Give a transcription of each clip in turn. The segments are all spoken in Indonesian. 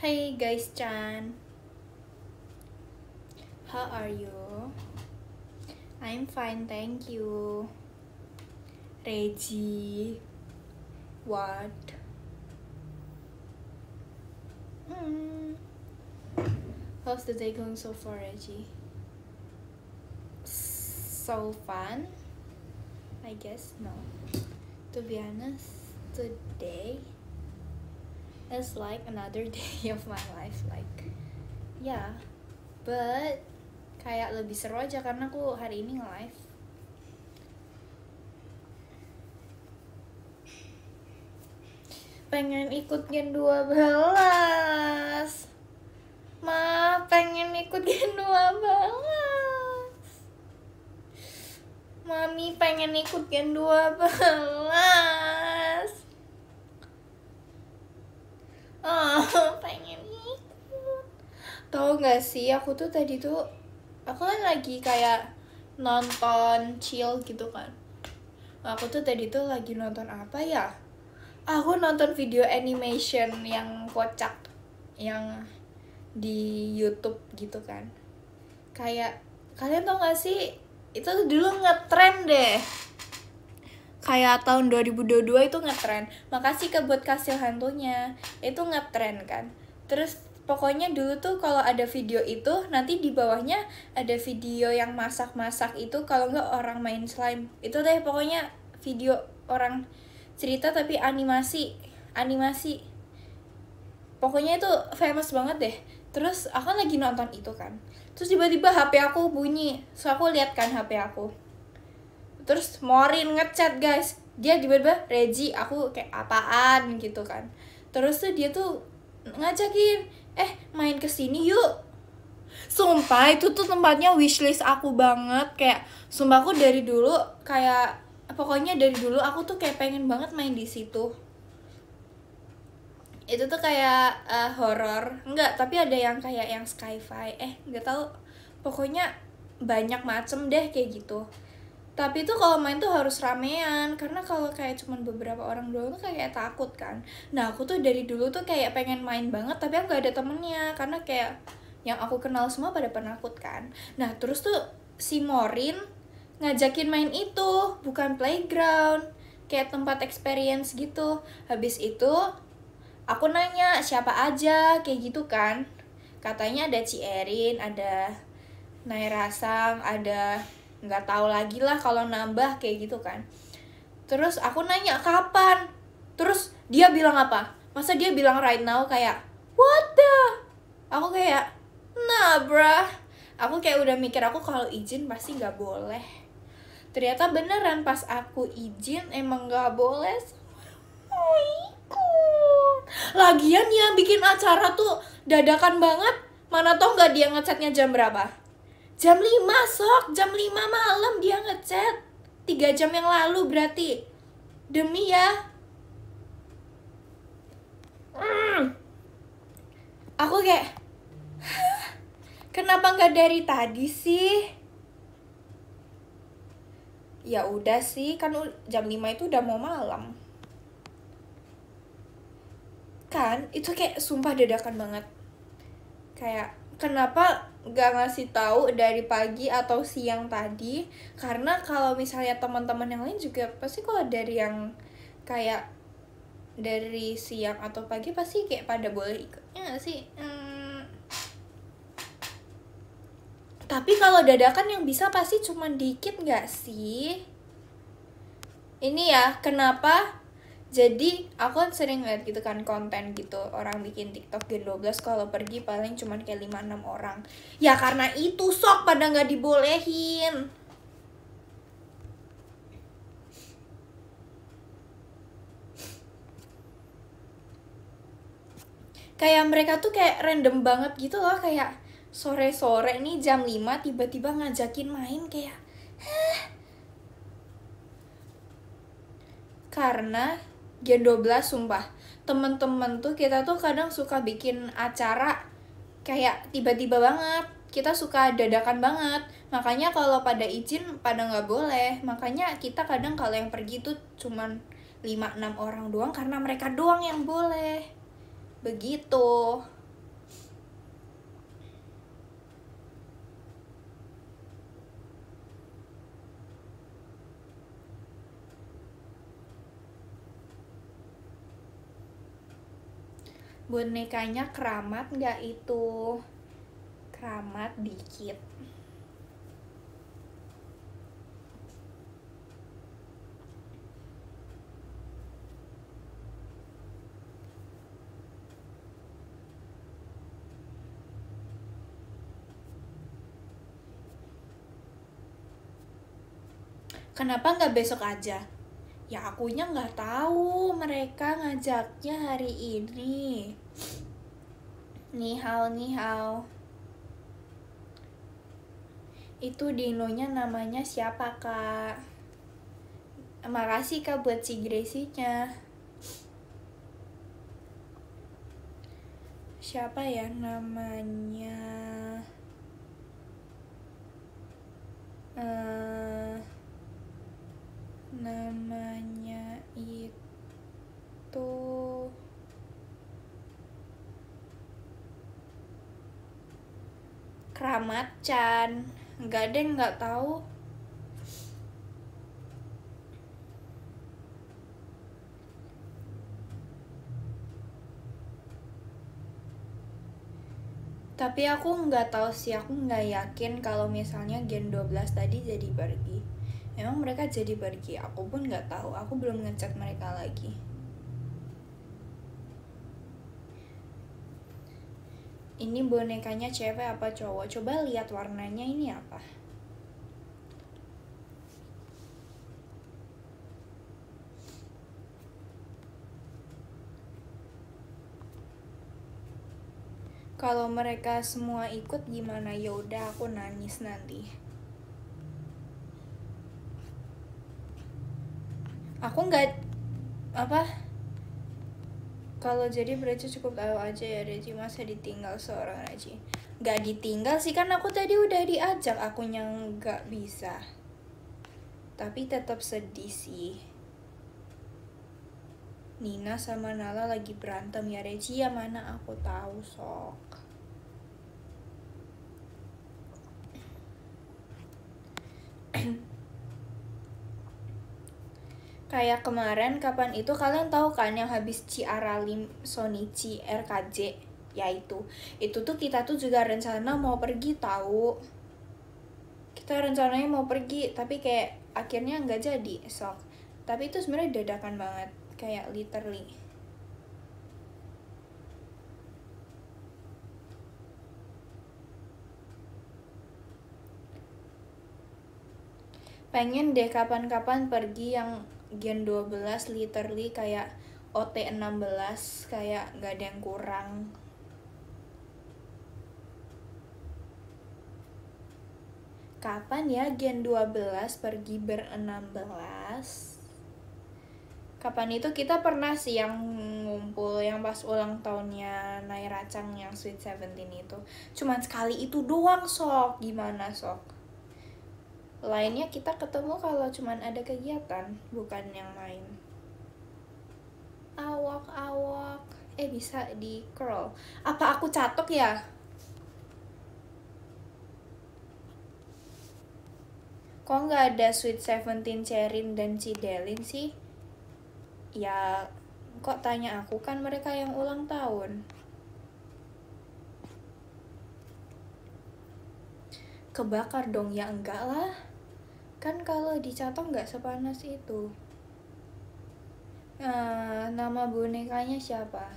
Hey guys, Chan. How are you? I'm fine, thank you. Reggie. What? How's the day going so far, Reggie? So fun? I guess no. To be honest, today is like another day of my life. Like, yeah. But kayak lebih seru aja karena aku hari ini nge-live. Pengen ikut Gen 12. Pengen ikut Gen 12. Mami pengen ikut Gen 12. Pengen ikut. Tahu nggak sih, aku tuh tadi tuh aku kan lagi kayak nonton chill gitu kan. Aku tuh tadi tuh lagi nonton apa ya? Aku nonton video animation yang kocak yang di YouTube gitu kan. Kayak kalian tau gak sih, itu tuh dulu ngetren deh. Kayak tahun 2022 itu ngetren. Makasih ke buat kasih hantunya. Itu ngetren kan. Terus pokoknya dulu tuh kalau ada video itu, nanti di bawahnya ada video yang masak-masak itu, kalau nggak orang main slime. Itu deh pokoknya video orang cerita tapi animasi. Pokoknya itu famous banget deh. Terus aku lagi nonton itu kan. Terus tiba-tiba HP aku bunyi. So aku lihat kan HP aku. Terus Morin ngechat guys. Dia tiba-tiba, Reggie, aku kayak apaan gitu kan. Terus tuh dia tuh ngajakin, main kesini yuk. Sumpah itu tuh tempatnya wishlist aku banget. Kayak sumpah aku dari dulu kayak, pokoknya dari dulu aku tuh kayak pengen banget main di situ. Itu tuh kayak horror, enggak, tapi ada yang kayak yang sci-fi, nggak tahu, pokoknya banyak macem deh kayak gitu. Tapi tuh kalau main tuh harus ramean, karena kalau kayak cuman beberapa orang doang tuh kayak takut kan. Nah aku tuh dari dulu tuh kayak pengen main banget, tapi aku gak ada temennya, karena kayak yang aku kenal semua pada penakut kan. Nah terus tuh si Morin ngajakin main itu, bukan playground, kayak tempat experience gitu. Habis itu aku nanya siapa aja kayak gitu kan. Katanya ada Ci Erin, ada Naira Sang, ada nggak tahu lagi lah kalau nambah kayak gitu kan. Terus aku nanya kapan. Terus dia bilang apa? Masa dia bilang right now, kayak what the? Aku kayak nah brah. Aku kayak udah mikir aku kalau izin pasti nggak boleh. Ternyata beneran pas aku izin emang nggak boleh. Lagian yang bikin acara tuh dadakan banget. Mana tau nggak dia ngechatnya jam berapa? Jam 5 sok, jam 5 malam dia ngechat. 3 jam yang lalu berarti. Demi ya. Aku kayak kenapa nggak dari tadi sih? Ya udah sih, kan jam 5 itu udah mau malam. Kan, itu kayak sumpah dadakan banget. Kayak kenapa gak ngasih tahu dari pagi atau siang tadi? Karena kalau misalnya teman-teman yang lain juga pasti kalau dari yang kayak dari siang atau pagi pasti kayak pada boleh ikut, ya gak sih? Tapi kalau dadakan yang bisa pasti cuma dikit gak sih? Ini ya kenapa? Jadi aku kan sering lihat gitu kan konten gitu, orang bikin TikTok Gen 12 kalau pergi paling cuman kayak 5-6 orang. Ya karena itu sok pada nggak dibolehin. Kayak mereka tuh kayak random banget gitu loh, kayak sore-sore nih jam 5 tiba-tiba ngajakin main kayak Karena Gen 12 sumpah, temen-temen tuh kita tuh kadang suka bikin acara kayak tiba-tiba banget. Kita suka dadakan banget. Makanya kalau pada izin pada nggak boleh. Makanya kita kadang kalau yang pergi tuh cuman 5-6 orang doang karena mereka doang yang boleh. Begitu. Bonekanya keramat nggak itu? Keramat dikit. Kenapa nggak besok aja? Ya akunya nggak tahu mereka ngajaknya hari ini. Nihao, nihao. Itu dinonya namanya siapa, Kak? Makasih, Kak, buat si Gracie-nya. Siapa ya namanya? Namanya itu Keramat-chan. Enggak deh, nggak tahu. Tapi aku nggak tahu sih, aku nggak yakin kalau misalnya Gen 12 tadi jadi pergi. Emang mereka jadi pergi, aku pun nggak tahu. Aku belum ngechat mereka lagi. Ini bonekanya cewek apa cowok? Coba lihat warnanya, ini apa? Kalau mereka semua ikut gimana? Ya udah, aku nangis nanti. Aku nggak apa? Kalau jadi berarti cukup tahu aja ya Reji, masa ditinggal seorang Reji? Nggak ditinggal sih, kan aku tadi udah diajak, akunya nggak bisa. Tapi tetap sedih sih. Nina sama Nala lagi berantem ya Reji, ya mana aku tahu sok. Kayak kemarin, kapan itu kalian tahu kan yang habis Ciaralim Sonichi RKJ, ya itu tuh kita tuh juga rencana mau pergi tahu. Kita rencananya mau pergi tapi kayak akhirnya nggak jadi sok. Tapi itu sebenarnya dadakan banget, kayak literally. Pengen deh kapan-kapan pergi yang Gen 12 literally kayak OT 16, kayak gak ada yang kurang. Kapan ya Gen 12 pergi ber-16? Kapan itu kita pernah sih yang ngumpul yang pas ulang tahunnya Naira Chang yang Sweet 17 itu. Cuman sekali itu doang sok. Gimana sok? Lainnya kita ketemu kalau cuman ada kegiatan, bukan yang main. Awak. Bisa di curl. Apa aku catok ya? Kok nggak ada Sweet 17 Cherin dan Cidelin sih? Ya, kok tanya aku, kan mereka yang ulang tahun. Kebakar dong, ya enggak lah. Kan kalau dicatok nggak sepanas itu. Nama bonekanya siapa?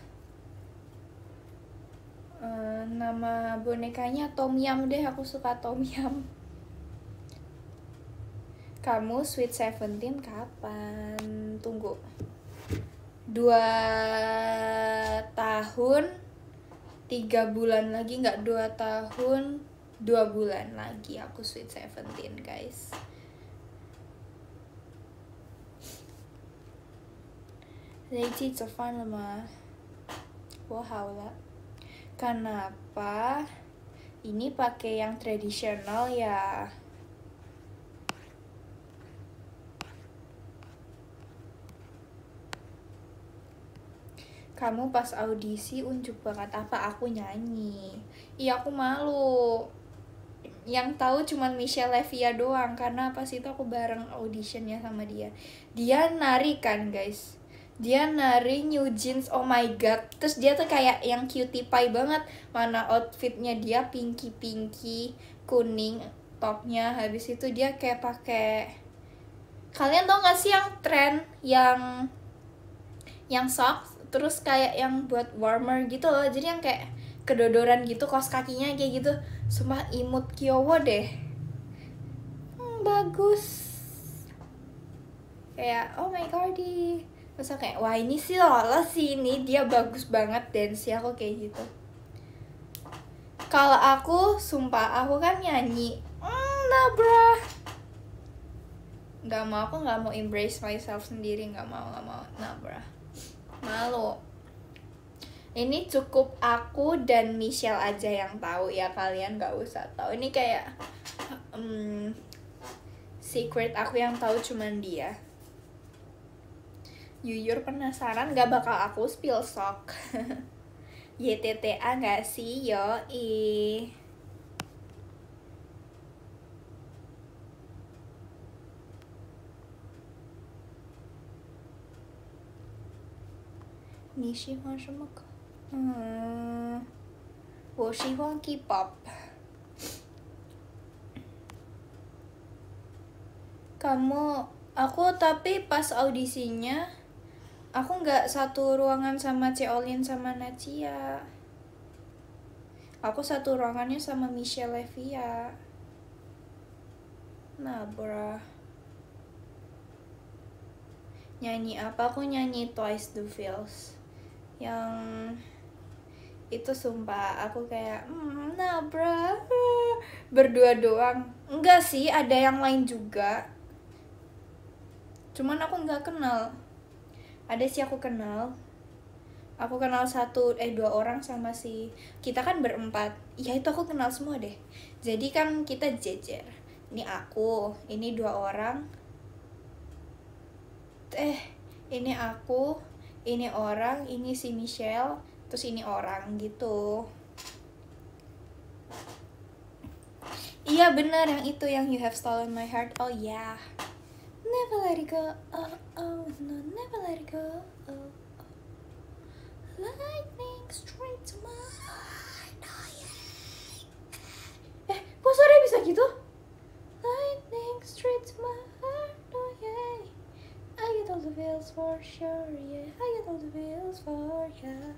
Nama bonekanya Tom Yum deh, aku suka Tom Yum. Kamu Sweet 17 kapan? Tunggu. 2 tahun 3 bulan lagi, nggak 2 tahun 2 bulan lagi aku Sweet 17 guys. Reji จะ翻了吗？我好了。Kenapa ini pakai yang tradisional ya? Kamu pas audisi unjuk bakat apa? Aku nyanyi. Iya, aku malu. Yang tahu cuman Michelle Levia doang, karena pas itu aku bareng auditionnya sama dia. Dia nari kan guys. Dia nari new jeans, oh my god. Terus dia tuh kayak yang cutie pie banget. Mana outfitnya dia pinky kuning topnya. Habis itu dia kayak pakai, kalian tau gak sih yang tren yang socks terus kayak yang buat warmer gitu loh, jadi yang kayak kedodoran gitu kaos kakinya kayak gitu. Sumpah imut Kyowo deh. Bagus, kayak oh my god. Terus aku kayak wah ini sih lolos sih, ini dia bagus banget dance ya, aku kayak gitu. Kalau aku sumpah aku kan nyanyi Nabra, nggak mau, aku nggak mau embrace myself sendiri, nggak mau Nabra, malu. Ini cukup aku dan Michelle aja yang tahu ya, kalian nggak usah tahu. Ini kayak secret aku yang tahu cuman dia. Jujur penasaran, gak bakal aku spill sok. YTTA gak sih? Yoi. Ni 喜欢什么歌？我喜欢 K-pop. Aku tapi pas audisinya aku nggak satu ruangan sama Ceolin sama Nachia. Aku satu ruangannya sama Michelle Levia. Nah, bro. Nyanyi apa? Aku nyanyi Twice the Feels. Yang itu sumpah aku kayak nah bro, berdua doang. Enggak sih, ada yang lain juga. Cuman aku nggak kenal. Ada sih aku kenal. Aku kenal dua orang sama si, kita kan berempat. Ya itu aku kenal semua deh. Jadi kan kita jejer. Ini aku, ini dua orang. Ini aku, ini orang, ini si Michelle, terus ini orang gitu. Iya bener, yang itu yang You Have Stolen My Heart. Oh yeah. Never let it go. Oh oh no, never let it go. Oh oh. Lightning straight to my heart. Oh yeah. Kok suara bisa gitu? Lightning straight to my heart. Oh yeah. I get all the feels for sure. Yeah, I get all the feels for ya.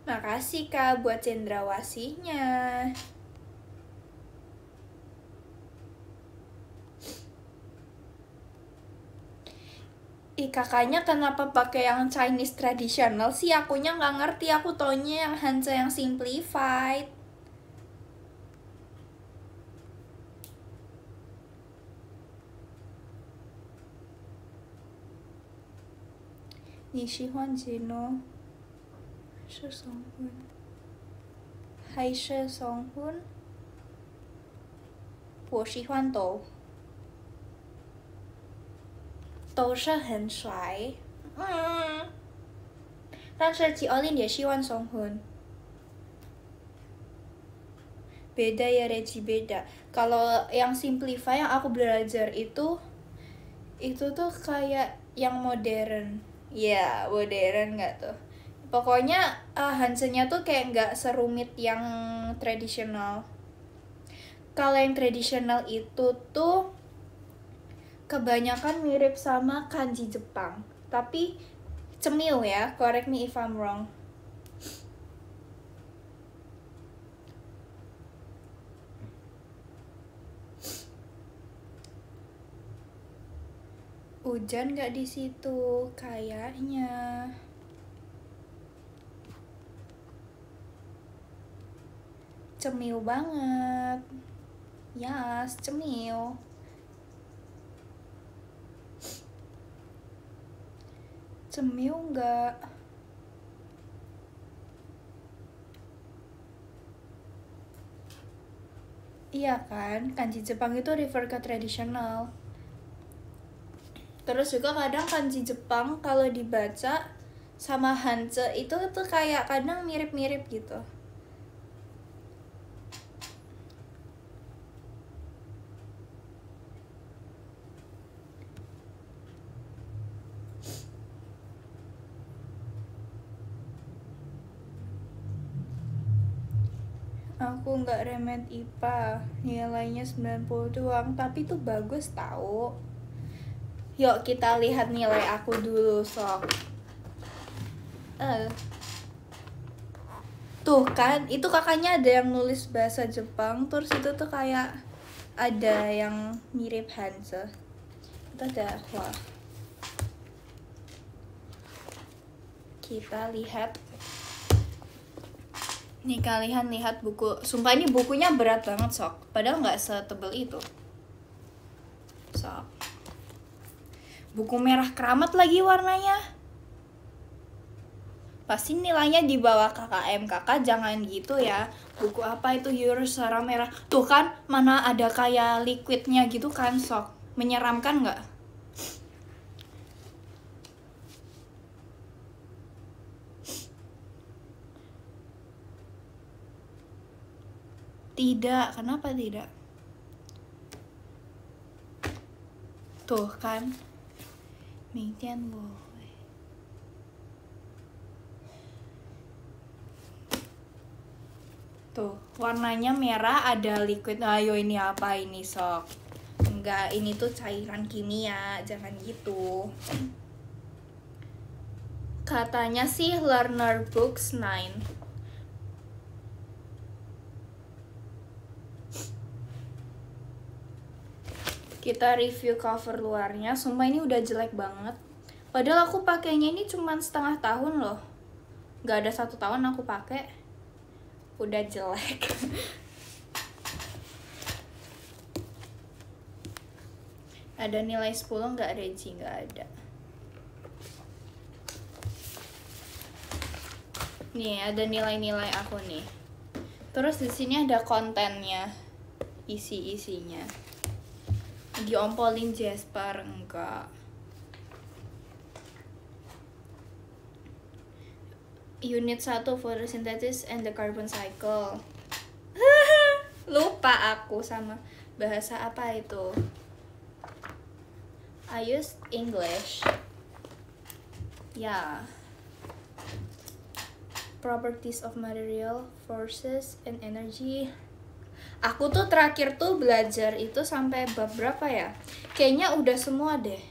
Makasih Kak buat cendrawasihnya. Kakaknya kenapa pakai yang Chinese traditional sih? Akunya nggak ngerti, aku taunya yang Hanzi yang simplified. Ni 喜欢 Jeno 是宋婚还是宋婚？我喜欢都是很帅。但是Ciolin也喜欢宋婚。Beda ya Reci, beda. Kalau yang simplify yang aku belajar itu tuh kayak yang modern. Ya, modern nggak tuh? Pokoknya Hansennya tuh kayak nggak serumit yang tradisional. Kalau yang tradisional itu tuh kebanyakan mirip sama kanji Jepang. Tapi cemil ya, correct me if I'm wrong. Hujan nggak di situ? Kayaknya. Cemil banget. Yes, cemil. Cemil nggak? Iya kan, kanji Jepang itu refer ke tradisional. Terus juga kadang kanji Jepang kalau dibaca sama Hanzi itu tuh kayak kadang mirip-mirip gitu. Aku nggak remed IPA, nilainya 90 doang, tapi tuh bagus tahu. Yuk kita lihat nilai aku dulu, Sok. Tuh kan, itu kakaknya ada yang nulis bahasa Jepang, terus itu tuh kayak ada yang mirip Hanse. Itu ada, wah. Kita lihat. Nih kalian lihat buku. Sumpah ini bukunya berat banget, Sok. Padahal nggak setebel itu. Sok. Buku merah keramat lagi warnanya. Pasti nilainya di bawah KKM. Kakak jangan gitu ya. Buku apa itu Yurusara merah? Tuh kan, mana ada kayak liquidnya gitu kan, Sok. Menyeramkan nggak? Tidak, kenapa tidak? Tuh kan. Mingtian boy. Tuh, warnanya merah ada liquid. Ayo ini apa ini, Sok? Enggak, ini tuh cairan kimia, jangan gitu. Katanya sih Learner Books 9. Kita review cover luarnya. Sumpah ini udah jelek banget. Padahal aku pakainya ini cuma setengah tahun loh. Gak ada 1 tahun aku pakai. Udah jelek. Ada nilai 10 nggak, Regi? Nggak ada. Nih ada nilai-nilai aku nih. Terus di sini ada kontennya, isi-isinya. Diompolin Jasper enggak. Unit 1 photosynthesis and the carbon cycle. Lupa aku sama bahasa apa itu. I used English. Ya. Properties of material, forces, and energy. Aku tuh terakhir tuh belajar itu sampai bab berapa ya? Kayaknya udah semua deh.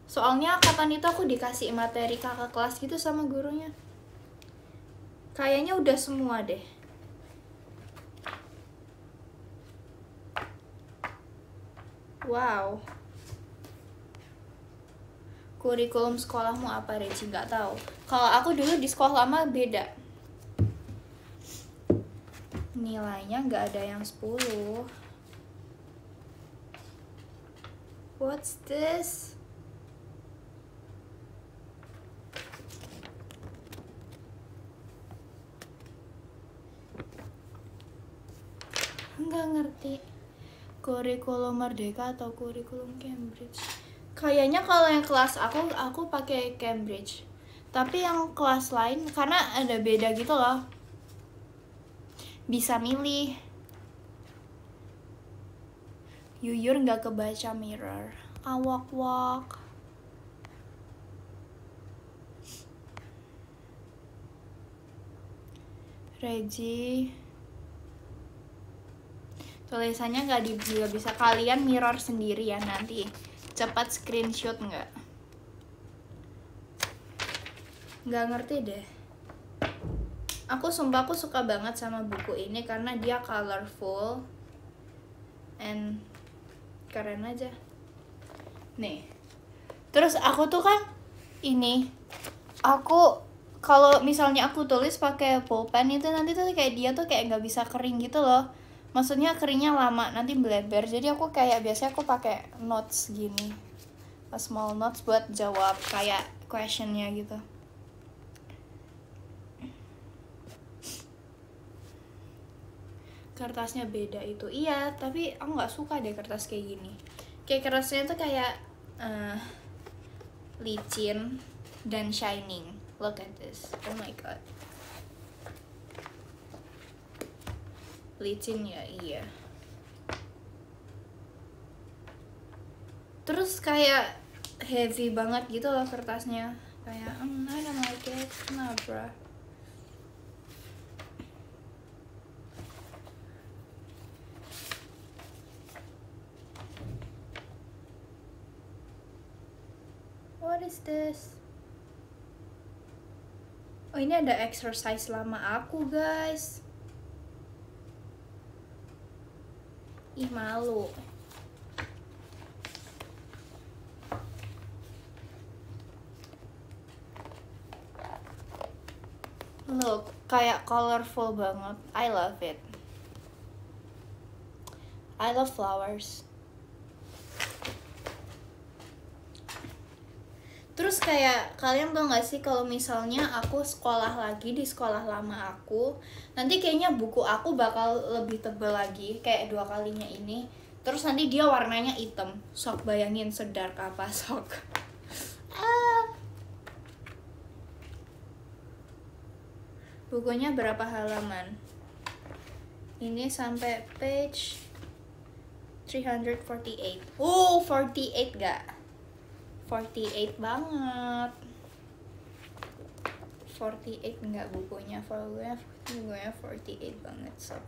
Soalnya kapan itu aku dikasih materi kakak kelas gitu sama gurunya. Kayaknya udah semua deh. Wow. Kurikulum sekolahmu apa, Reci? Nggak tahu. Kalau aku dulu di sekolah lama beda. Nilainya nggak ada yang 10. What's this? Nggak ngerti. Kurikulum Merdeka atau kurikulum Cambridge? Kayaknya kalau yang kelas aku pakai Cambridge. Tapi yang kelas lain karena ada beda gitu loh. Bisa milih. Yuyur nggak kebaca mirror. Awak-wak. Regi. Tulisannya nggak bisa. Kalian mirror sendiri ya nanti. Cepat screenshot nggak? Nggak ngerti deh. Aku sumpah aku suka banget sama buku ini karena dia colorful and keren aja. Nih. Terus aku tuh kan ini aku kalau misalnya aku tulis pakai pulpen itu nanti tuh kayak dia tuh kayak nggak bisa kering gitu loh. Maksudnya keringnya lama, nanti bleber. Jadi aku kayak biasanya aku pakai notes gini, a small notes buat jawab kayak questionnya gitu. Kertasnya beda itu, iya. Tapi aku nggak suka deh kertas kayak gini. Kayak kertasnya tuh kayak licin dan shining. Look at this, oh my god. Licin ya, iya. Terus kayak heavy banget gitu loh kertasnya. Kayak I don't like it. Nah, bruh. What is this? Oh, ini ada exercise lama aku, guys. Ih, malu. Look, kayak colorful banget. I love it. I love flowers. Terus kayak kalian tau gak sih kalau misalnya aku sekolah lagi di sekolah lama aku, nanti kayaknya buku aku bakal lebih tebal lagi, kayak 2 kalinya ini. Terus nanti dia warnanya hitam. Sok bayangin sedark apa sok. Bukunya berapa halaman? Ini sampai page 348. 48 gak? 48 banget. 48 enggak bukunya, bukunya 48 banget sob.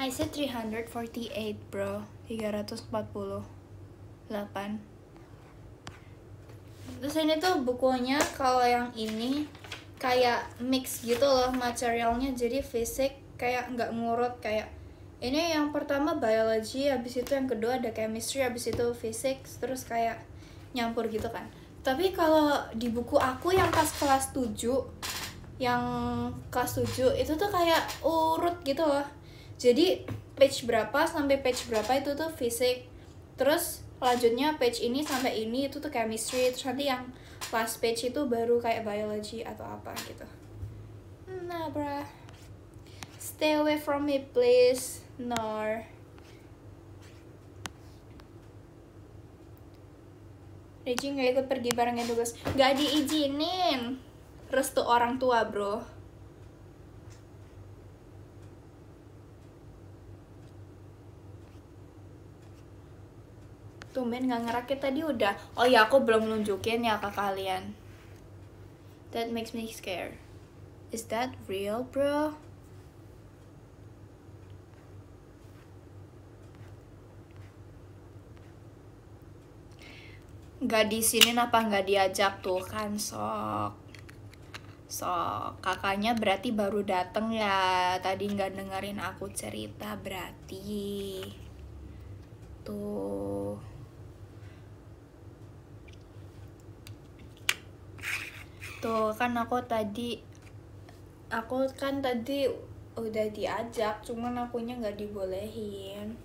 I said 348 bro. 348. Terus ini tuh bukunya kalau yang ini kayak mix gitu loh materialnya, jadi fisik kayak nggak ngurut, kayak ini yang pertama biology, habis itu yang kedua ada chemistry, habis itu physics, terus kayak nyampur gitu kan. Tapi kalau di buku aku yang pas kelas 7 itu tuh kayak urut gitu loh. Jadi page berapa sampai page berapa itu tuh fisik, terus lanjutnya page ini sampai ini itu tuh chemistry, terus nanti yang last page itu baru kayak biology atau apa gitu. Nah bruh, stay away from me please, Nor. Regi gak ikut pergi bareng tugas, gak diizinin, restu orang tua bro. Tumben gak ngerakit tadi udah. Oh ya, aku belum nunjukin ya ke kalian. That makes me scared. Is that real, bro? Gak di sini apa nggak diajak tuh kan sok. Kakaknya berarti baru dateng ya. Tadi nggak dengerin aku cerita berarti. Tuh. Tuh kan aku kan tadi udah diajak, cuman akunya nggak dibolehin.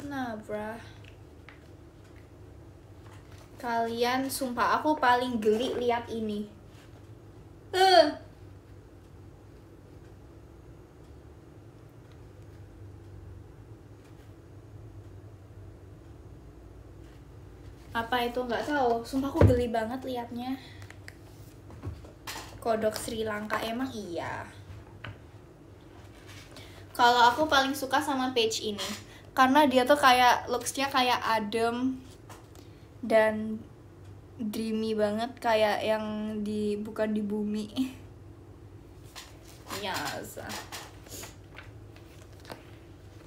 Nah bruh, kalian sumpah aku paling geli lihat ini. Apa itu nggak tahu, sumpah aku geli banget liatnya. Kodok Sri Lanka emang iya. Kalau aku paling suka sama page ini karena dia tuh kayak looks-nya kayak adem dan dreamy banget, kayak yang bukan di bumi. Yes.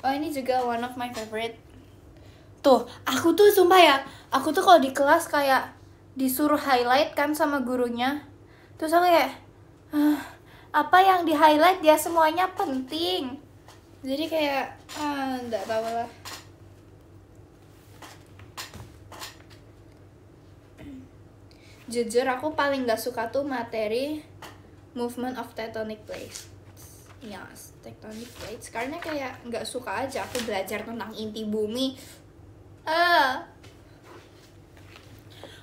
Oh ini juga one of my favorite. Tuh, aku tuh sumpah ya, aku tuh kalau di kelas kayak disuruh highlight kan sama gurunya. Terus aku kayak, apa yang di highlight ya semuanya penting. Jadi kayak, nggak tahu lah. Jujur aku paling nggak suka tuh materi movement of tectonic plates. Yes, tectonic plates. Karena kayak nggak suka aja aku belajar tentang inti bumi.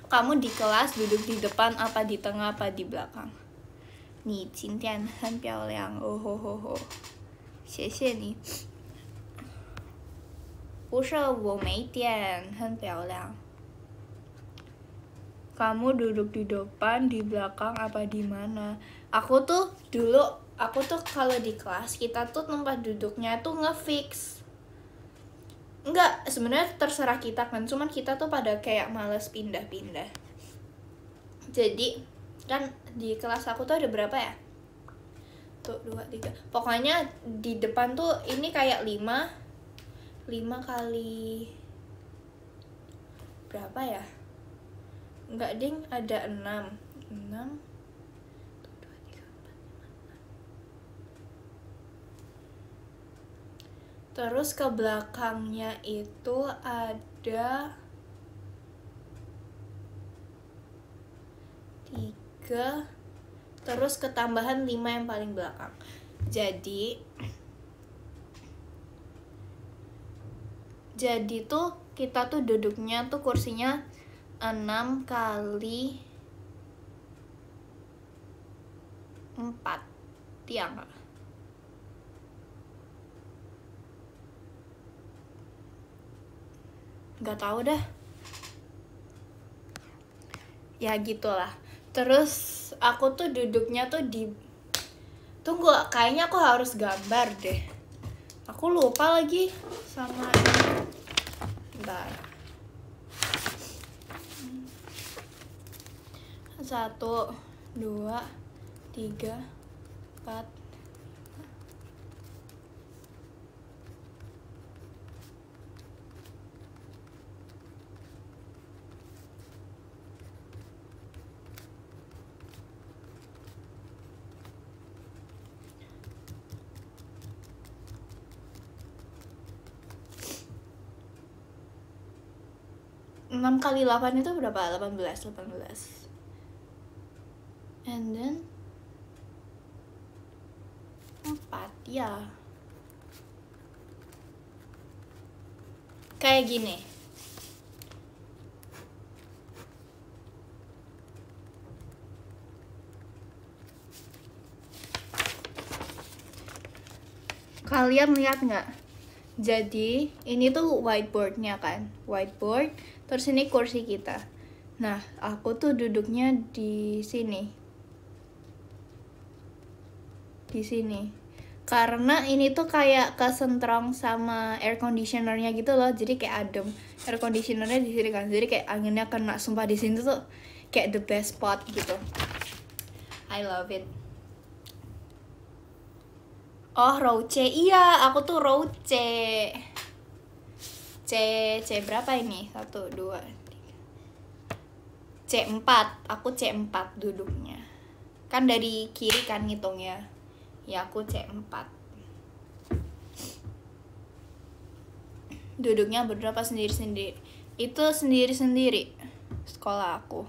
Kamu di kelas duduk di depan apa di tengah apa di belakang? Ni Qintian很漂亮哦吼吼吼，谢谢你。不是我没点很漂亮。Kamu duduk di depan, di belakang apa di mana? Aku tuh kalau di kelas kita tuh tempat duduknya tuh ngefix. Enggak, sebenarnya terserah kita kan, cuman kita tuh pada kayak males pindah-pindah. Jadi kan di kelas aku tuh ada berapa ya, tuh 2, 3, pokoknya di depan tuh ini kayak 5 kali berapa ya, enggak ding, ada 6. Terus ke belakangnya itu ada 3, terus ketambahan 5 yang paling belakang. Jadi tuh kita tuh duduknya tuh kursinya 6 kali 4 tiang. Nggak tahu dah. Ya gitulah. Terus aku tuh duduknya tuh di, tunggu, kayaknya aku harus gambar deh. Aku lupa lagi sama ini. Bentar. 1, 2, 3, 4. Enam kali 8 itu berapa? 18. And then 4 ya. Kayak gini. Kalian lihat nggak? Jadi ini tuh whiteboardnya kan, whiteboard. Terus ini kursi kita. Nah, aku tuh duduknya di sini. Karena ini tuh kayak kesentrong sama air conditionernya gitu loh, jadi kayak adem. Air conditionernya di sini kan, jadi kayak anginnya kena. Sumpah di sini tuh kayak the best spot gitu. I love it. Oh, row C. Iya, aku tuh row C. C berapa ini? 1, 2, 3. C4. Aku C4 duduknya. Kan dari kiri kan ngitungnya. Ya, aku C4. Duduknya berapa sendiri-sendiri. Itu sendiri-sendiri sekolah aku.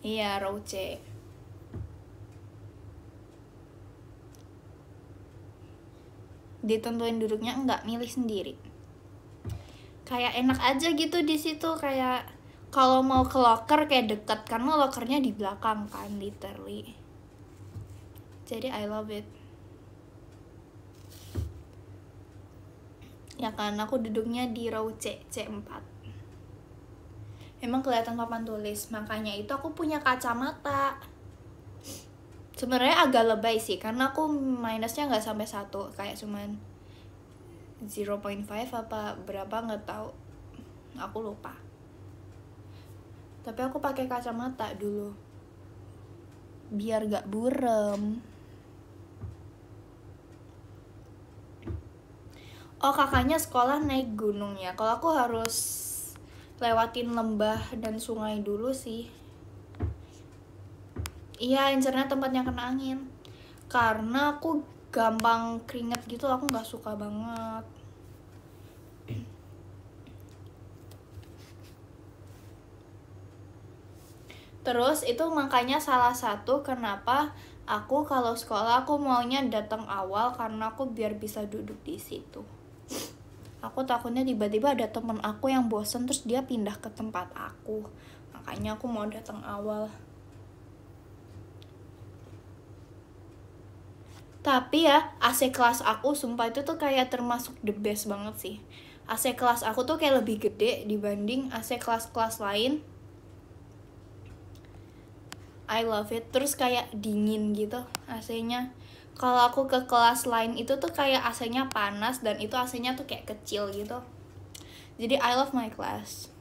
Iya, row C. Ditentuin duduknya enggak, milih sendiri. Kayak enak aja gitu di situ, kayak kalau mau ke locker kayak deket, karena lockernya di belakang kan, literally. Jadi I love it. Ya kan, aku duduknya di row C4. Emang kelihatan papan tulis, makanya itu aku punya kacamata. Sebenarnya agak lebay sih, karena aku minusnya nggak sampai 1, kayak cuman 0.5 apa berapa nggak tahu, aku lupa. Tapi aku pakai kacamata dulu biar gak burem. Oh, kakaknya sekolah naik gunung ya. Kalau aku harus lewatin lembah dan sungai dulu sih. Iya, Incernya tempatnya kena angin. Karena aku gampang keringet gitu, aku nggak suka banget. Terus itu makanya salah satu kenapa aku kalau sekolah aku maunya datang awal, karena aku biar bisa duduk di situ. Aku takutnya tiba-tiba ada temen aku yang bosen terus dia pindah ke tempat aku. Makanya aku mau datang awal. Tapi ya, AC kelas aku sumpah itu tuh kayak termasuk the best banget sih. AC kelas aku tuh kayak lebih gede dibanding AC kelas-kelas lain. I love it. Terus kayak dingin gitu AC-nya. Kalau aku ke kelas lain itu tuh kayak AC-nya panas dan itu AC-nya tuh kayak kecil gitu. Jadi I love my class.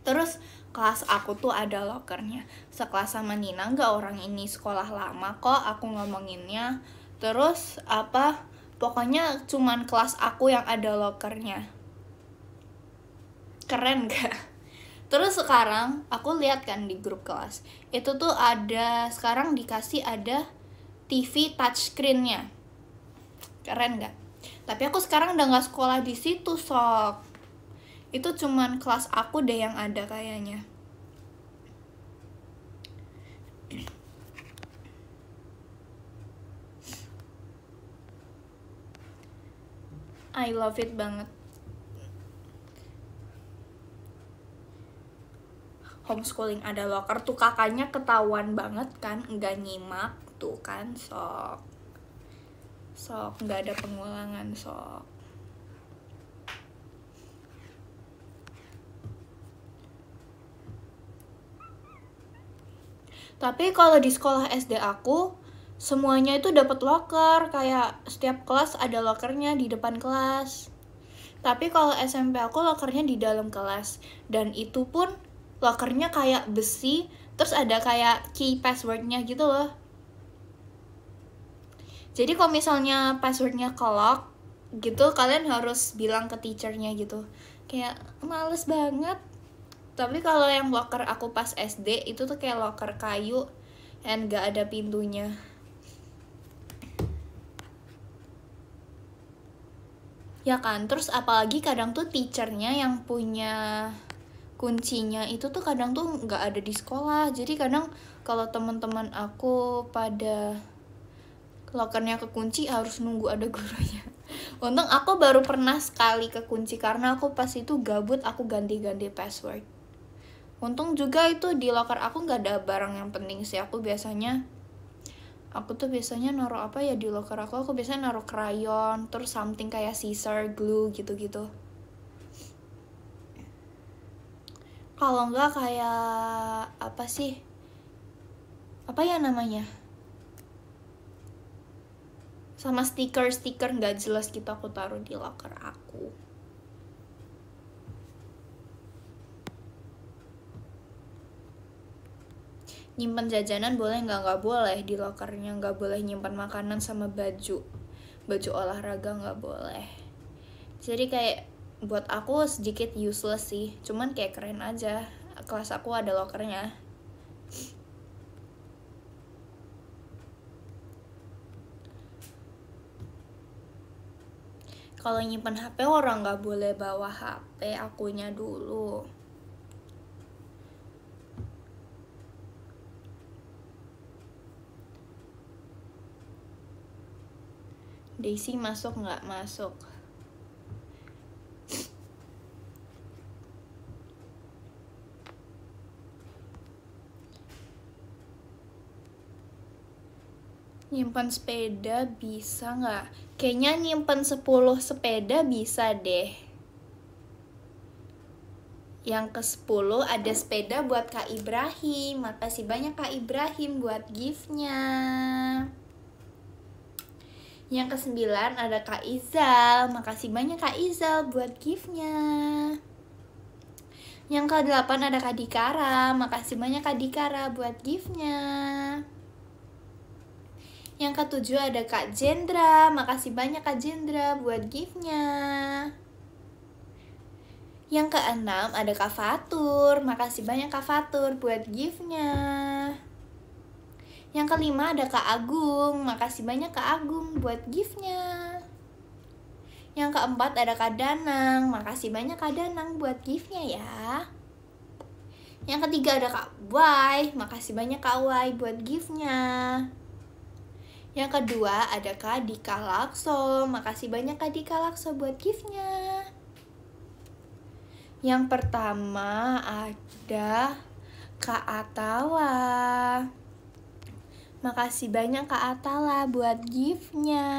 Terus kelas aku tuh ada lokernya. Sekelas sama Nina, nggak, orang ini sekolah lama kok aku ngomonginnya. Terus apa, pokoknya cuman kelas aku yang ada lokernya. Keren gak? Terus sekarang aku lihat kan di grup kelas, itu tuh ada, sekarang dikasih ada TV touchscreen-nya. Keren gak? Tapi aku sekarang udah gak sekolah di situ, Sok. Itu cuman kelas aku deh yang ada kayaknya. I love it banget. Homeschooling ada locker tuh, kakaknya ketahuan banget kan, nggak nyimak tuh kan, sok nggak ada pengulangan, sok. Tapi kalau di sekolah SD aku semuanya itu dapat locker, kayak setiap kelas ada lockernya di depan kelas. Tapi kalau SMP aku lockernya di dalam kelas, dan itu pun lockernya kayak besi, terus ada kayak key passwordnya gitu loh. Jadi kalau misalnya passwordnya kelock gitu, kalian harus bilang ke teachernya gitu. Kayak males banget. Tapi kalau yang locker aku pas SD itu tuh kayak locker kayu dan gak ada pintunya. Ya kan, terus apalagi kadang tuh teachernya yang punya kuncinya itu tuh kadang tuh nggak ada di sekolah. Jadi kadang kalau teman-teman aku pada lockernya kekunci harus nunggu ada gurunya. Untung aku baru pernah sekali kekunci karena aku pas itu gabut, aku ganti-ganti password. Untung juga itu di locker aku nggak ada barang yang penting sih. Aku tuh biasanya naruh apa ya di locker aku biasanya naruh krayon, terus something kayak scissor, glue gitu-gitu. Kalau enggak kayak apa sih, apa ya namanya, sama stiker nggak jelas gitu aku taruh di locker aku. Nyimpen jajanan boleh nggak boleh di lockernya. Nggak boleh nyimpan makanan sama baju olahraga, nggak boleh. Jadi kayak buat aku sedikit useless sih, cuman kayak keren aja kelas aku ada lockernya. Kalau nyimpan HP orang nggak boleh bawa HP akunya dulu. Daisy masuk nggak? Masuk. Nyimpan sepeda bisa nggak? Kayaknya nyimpan 10 sepeda bisa deh. Yang ke-10 ada sepeda buat Kak Ibrahim. Makasih banyak Kak Ibrahim buat gift-nya. Yang ke-9 ada Kak Izal. Makasih banyak Kak Izal buat gift-nya. Yang ke-8 ada Kak Dikara. Makasih banyak Kak Dikara buat gift-nya. Yang ke-7 ada Kak Jendra. Makasih banyak Kak Jendra buat gift-nya. Yang ke-6 ada Kak Fatur. Makasih banyak Kak Fatur buat gift-nya. Yang ke-5 ada Kak Agung. Makasih banyak Kak Agung buat gift-nya. Yang ke-4 ada Kak Danang. Makasih banyak Kak Danang buat gift-nya ya. Yang ke-3 ada Kak Wai. Makasih banyak Kak Wai buat gift-nya. Yang kedua ada Kak Dika Lakso. Makasih banyak Kak Dika Lakso buat gift-nya. Yang pertama ada Kak Atala. Makasih banyak Kak Atala buat gift-nya.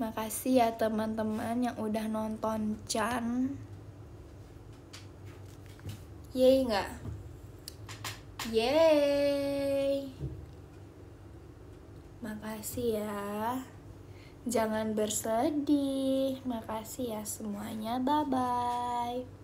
Makasih ya teman-teman yang udah nonton Chan. Yeay nggak? Yeay. Makasih ya. Jangan bersedih. Makasih ya semuanya. Bye-bye.